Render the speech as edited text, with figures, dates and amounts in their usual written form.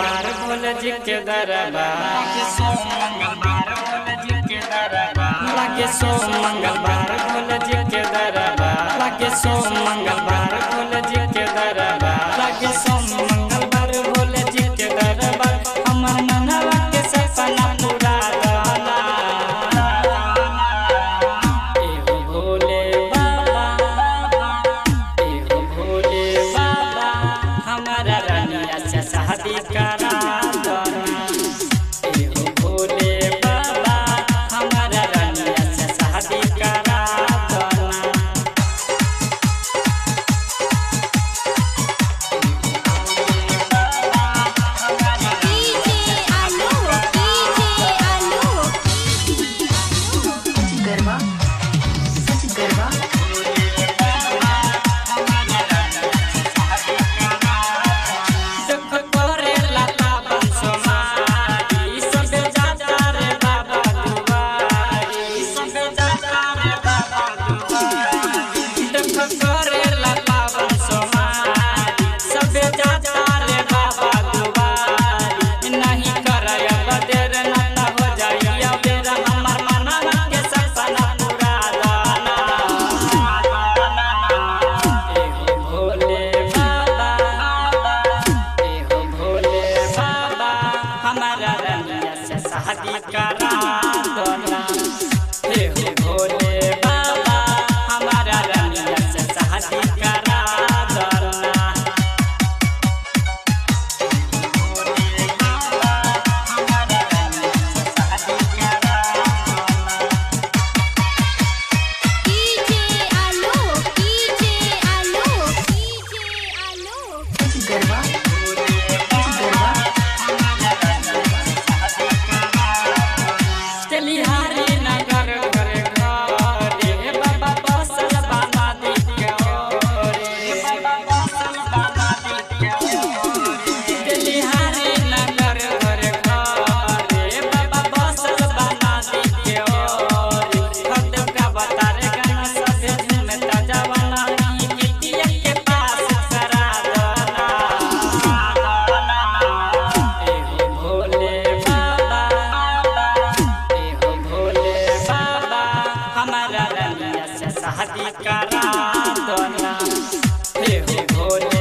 मंगलवार भोले जी के दरबार, लागे सोम मंगलवार भोले जी के दरबार, लागे सोम मंगलवार भोले जी के दरबार, लागे सोम मंगलवार भोले जी के दरबार, लागे सोम मंगलवार भोले जी के दरबार। हमर मनवा के सपना पूरा गाना एहो भोले बाबा, एहो भोले बाबा, हमारा रानिया से शादी करा देना। एहो भोले बाबा, हमारा रानिया से शादी करा देना। गरबा सच गरबा शादी करा देना। हे हो भोले बाबा, हमारा रानिया से शादी करा देना। गरबा चलिहारी नगर घर घरे बाबा बसल बाबा दी के ओरे, बाबा बसल बाबा दी के ओरे। चलिहारी नगर घर घरे बाबा बसल बाबा दी के ओरे। खद का बतारे गाना सभे झूमता जवाना, बिटिया के पास करा देना। एहो भोले बाबा, एहो भोले बाबा, हमारा रानिया से शादी करा देना। हे हो भोले